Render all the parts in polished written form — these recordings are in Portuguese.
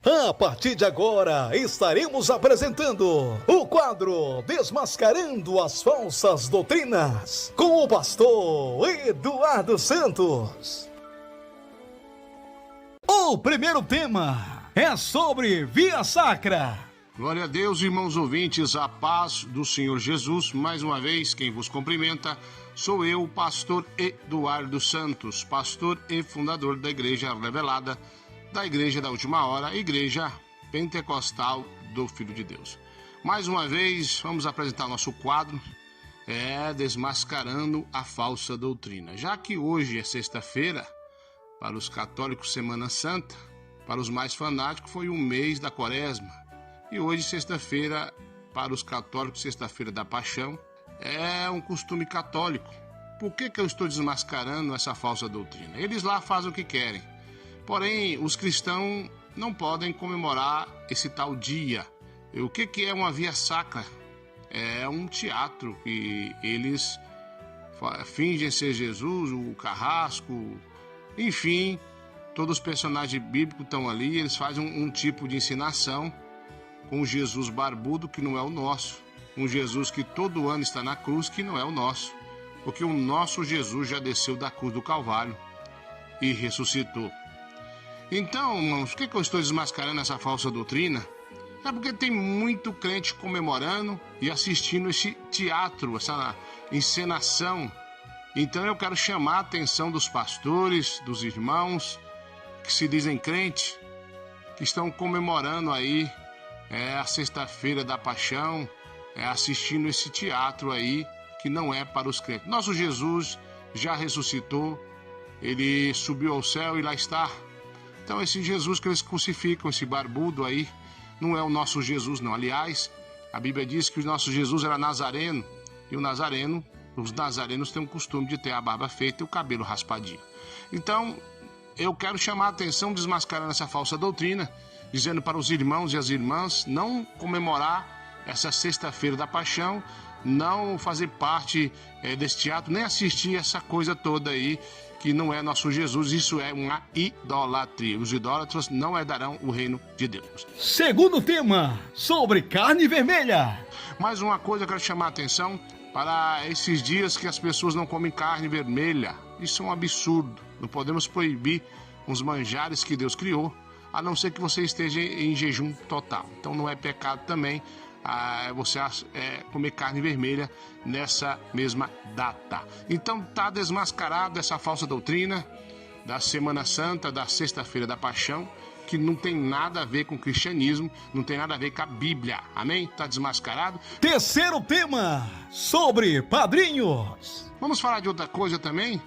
A partir de agora, estaremos apresentando o quadro Desmascarando as Falsas Doutrinas, com o pastor Eduardo Santos. O primeiro tema é sobre Via Sacra. Glória a Deus, irmãos ouvintes, a paz do Senhor Jesus. Mais uma vez, quem vos cumprimenta sou eu, pastor Eduardo Santos, pastor e fundador da Igreja Revelada, da Igreja da Última Hora, Igreja Pentecostal do Filho de Deus. Mais uma vez, vamos apresentar nosso quadro, Desmascarando a Falsa Doutrina. Já que hoje é sexta-feira, para os católicos Semana Santa, para os mais fanáticos foi um mês da Quaresma. E hoje, sexta-feira, para os católicos, sexta-feira da Paixão, é um costume católico. Por que eu estou desmascarando essa falsa doutrina? Eles lá fazem o que querem. Porém, os cristãos não podem comemorar esse tal dia. O que é uma via sacra? É um teatro que eles fingem ser Jesus, o carrasco, enfim, todos os personagens bíblicos estão ali. Eles fazem um tipo de ensinação com o Jesus barbudo, que não é o nosso. Um Jesus que todo ano está na cruz, que não é o nosso. Porque o nosso Jesus já desceu da cruz do Calvário e ressuscitou. Então, irmãos, por que eu estou desmascarando essa falsa doutrina? É porque tem muito crente comemorando e assistindo esse teatro, essa encenação. Então eu quero chamar a atenção dos pastores, dos irmãos que se dizem crentes, que estão comemorando aí a sexta-feira da Paixão, assistindo esse teatro aí que não é para os crentes. Nosso Jesus já ressuscitou, ele subiu ao céu e lá está. Então esse Jesus que eles crucificam, esse barbudo aí, não é o nosso Jesus não. Aliás, a Bíblia diz que o nosso Jesus era nazareno, e os nazarenos têm o costume de ter a barba feita e o cabelo raspadinho. Então, eu quero chamar a atenção, desmascarando essa falsa doutrina, dizendo para os irmãos e as irmãs não comemorar essa sexta-feira da Paixão, não fazer parte desse teatro, nem assistir essa coisa toda aí, que não é nosso Jesus. Isso é uma idolatria. Os idólatras não herdarão o reino de Deus. Segundo tema, sobre carne vermelha. Mais uma coisa eu quero chamar a atenção para esses dias que as pessoas não comem carne vermelha. Isso é um absurdo. Não podemos proibir os manjares que Deus criou, a não ser que você esteja em jejum total. Então não é pecado também você comer carne vermelha nessa mesma data. Então está desmascarado essa falsa doutrina da Semana Santa, da Sexta-feira da Paixão, que não tem nada a ver com o cristianismo, não tem nada a ver com a Bíblia. Amém? Está desmascarado. Terceiro tema, sobre padrinhos. Vamos falar de outra coisa também,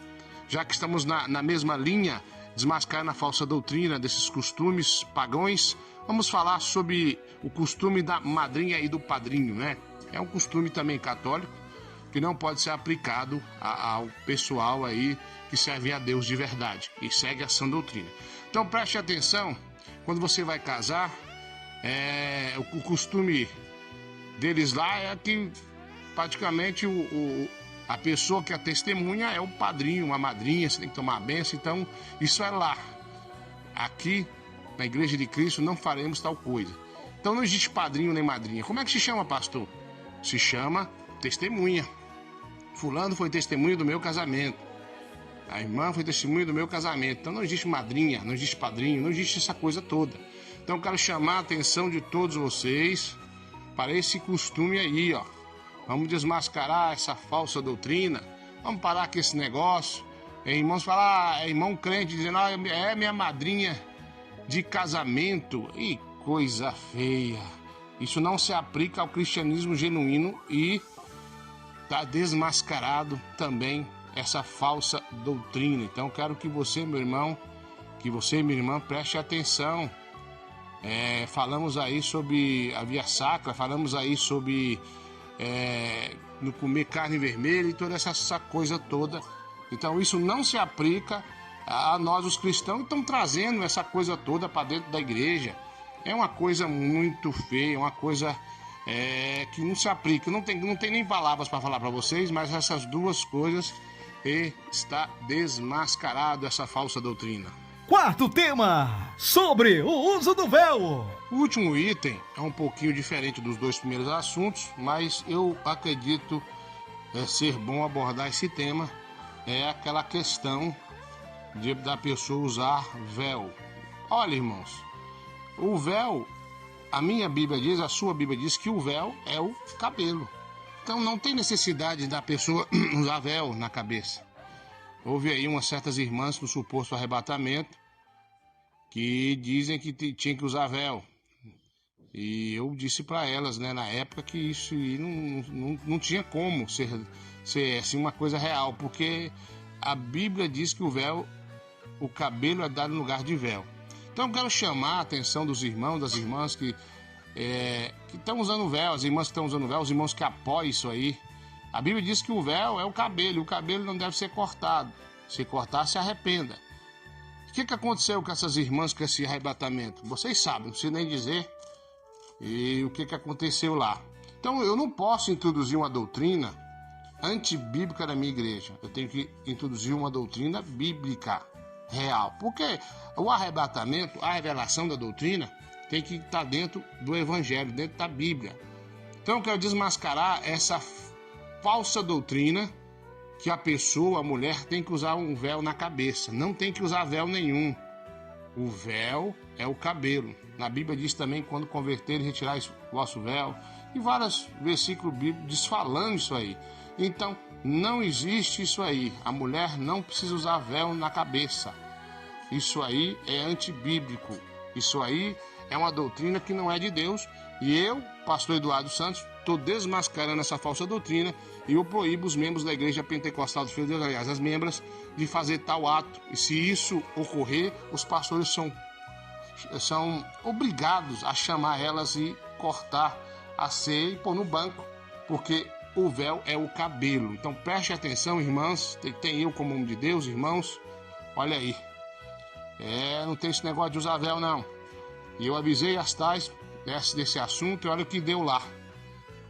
já que estamos na mesma linha, desmascarando a falsa doutrina desses costumes pagãos. Vamos falar sobre o costume da madrinha e do padrinho, né? É um costume também católico que não pode ser aplicado ao pessoal aí que serve a Deus de verdade e segue a sã doutrina. Então preste atenção, quando você vai casar, o costume deles lá é que praticamente a pessoa que é a testemunha é o padrinho, a madrinha, você tem que tomar a bênção. Então isso é lá. Aqui na Igreja de Cristo não faremos tal coisa. Então não existe padrinho nem madrinha. Como é que se chama, pastor? Se chama testemunha. Fulano foi testemunha do meu casamento. A irmã foi testemunha do meu casamento. Então não existe madrinha, não existe padrinho, não existe essa coisa toda. Então eu quero chamar a atenção de todos vocês para esse costume aí, ó. Vamos desmascarar essa falsa doutrina. Vamos parar com esse negócio. Irmãos falar, irmão crente dizendo, é minha madrinha de casamento. E coisa feia. Isso não se aplica ao cristianismo genuíno e está desmascarado também essa falsa doutrina. Então quero que você, meu irmão, que você, minha irmã, preste atenção. Falamos aí sobre a via sacra, falamos aí sobre não comer carne vermelha e toda essa coisa toda. Então isso não se aplica a nós os cristãos, que estão trazendo essa coisa toda para dentro da igreja. É uma coisa muito feia, uma coisa que não se aplica. Não tem nem palavras para falar para vocês, mas essas duas coisas está desmascarado essa falsa doutrina. quarto tema, sobre o uso do véu. O último item é um pouquinho diferente dos dois primeiros assuntos, mas eu acredito ser bom abordar esse tema. É aquela questão da pessoa usar véu. Olha, irmãos, o véu, a minha Bíblia diz, a sua Bíblia diz que o véu é o cabelo. Então não tem necessidade da pessoa usar véu na cabeça. Houve aí umas certas irmãs no suposto arrebatamento que dizem que tinha que usar véu. E eu disse para elas, né, na época, que isso não tinha como ser assim, uma coisa real, porque a Bíblia diz que o véu, o cabelo é dado no lugar de véu. Então eu quero chamar a atenção dos irmãos, das irmãs que estão usando véu, as irmãs que estão usando véu, os irmãos que apoiam isso aí. A Bíblia diz que o véu é o cabelo, e o cabelo não deve ser cortado. Se cortar, se arrependa. O que aconteceu com essas irmãs com esse arrebatamento? Vocês sabem, não preciso nem dizer. E o que aconteceu lá? Então eu não posso introduzir uma doutrina antibíblica na minha igreja. Eu tenho que introduzir uma doutrina bíblica real. Porque o arrebatamento, a revelação da doutrina, tem que estar dentro do evangelho, dentro da Bíblia. Então eu quero desmascarar essa falsa doutrina que a pessoa, a mulher, tem que usar um véu na cabeça. Não tem que usar véu nenhum. O véu é o cabelo. Na Bíblia diz também, quando converterem, retirar o vosso véu. E vários versículos bíblicos diz falando isso aí. Então, não existe isso aí. A mulher não precisa usar véu na cabeça. Isso aí é antibíblico. Isso aí é uma doutrina que não é de Deus. E eu, pastor Eduardo Santos, estou desmascarando essa falsa doutrina e eu proíbo os membros da Igreja Pentecostal do Filho de Deus, aliás, as membras, de fazer tal ato. E se isso ocorrer, os pastores são obrigados a chamar elas e cortar a ceia e pôr no banco, porque o véu é o cabelo. Então preste atenção, irmãs, tem eu como homem de Deus, irmãos, olha aí, não tem esse negócio de usar véu não. E eu avisei as tais desse assunto e olha o que deu lá.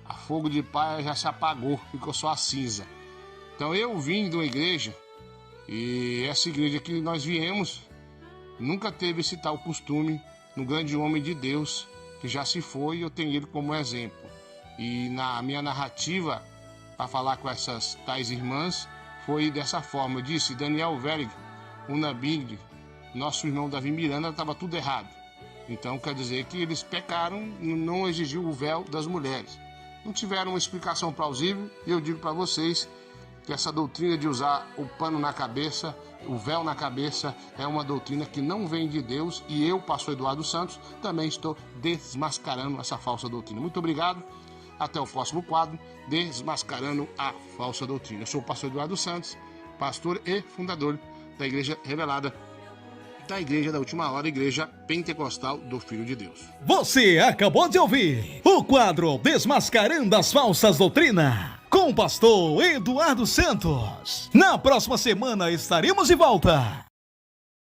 A fogo de palha já se apagou, ficou só a cinza. Então eu vim de uma igreja, e essa igreja que nós viemos nunca teve esse tal costume no grande homem de Deus, que já se foi, e eu tenho ele como exemplo. E na minha narrativa, para falar com essas tais irmãs, foi dessa forma. Eu disse, Daniel Verig, Unabing, nosso irmão Davi Miranda, estava tudo errado. Então quer dizer que eles pecaram, não exigiu o véu das mulheres. Não tiveram uma explicação plausível, e eu digo para vocês que essa doutrina de usar o pano na cabeça, o véu na cabeça, é uma doutrina que não vem de Deus, e eu, pastor Eduardo Santos, também estou desmascarando essa falsa doutrina. Muito obrigado, até o próximo quadro, Desmascarando a Falsa Doutrina. Eu sou o pastor Eduardo Santos, pastor e fundador da Igreja Revelada, da Igreja da Última Hora, Igreja Pentecostal do Filho de Deus. Você acabou de ouvir o quadro Desmascarando as Falsas Doutrinas, com o pastor Eduardo Santos. Na próxima semana estaremos de volta.